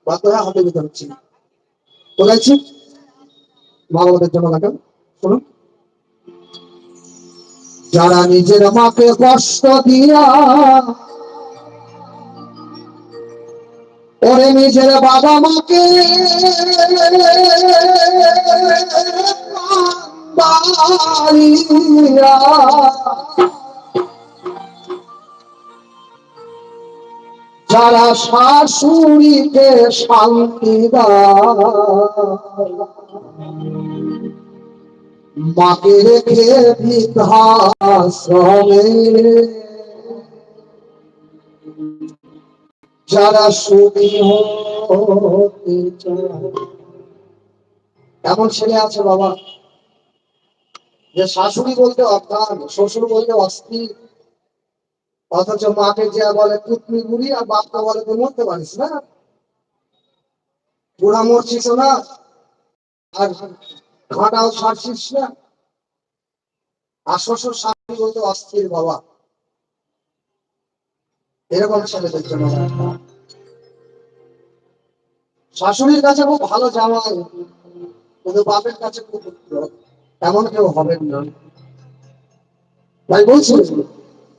বাধ্য হয়ে হাতে দিতে হচ্ছে। বলেছি মা বাবাদের জন্য গান শুনুন। যারা নিজের মাকে কষ্ট দিয়া ওরে নিজের বাবা মাকে বাড়িয়া যারা শাশুড়িকে শান্তি মাকে রেখে বৃদ্ধাশ্রমে যারা সুখী হতে চায়। এমন ছেলে আছে বাবা যে শাশুড়ি বলতে অজ্ঞান, শ্বশুর বলতে অস্থির, অথচ মাকে যে বলে পুতনি বুড়ি আর বাপকে বলে তুই মরতে পারিস না, বুড়া মরছিস না, আর ঘাটাও ছাড়ছিস না। আর শ্বশুর শাশুড়ি বলতে অস্থির বাবা। এরকম ছেলেদের জন্য শাশুড়ির কাছে খুব ভালো জামাই, কিন্তু বাপের কাছে খুব এমন কেউ হবেন না। তাই বলছি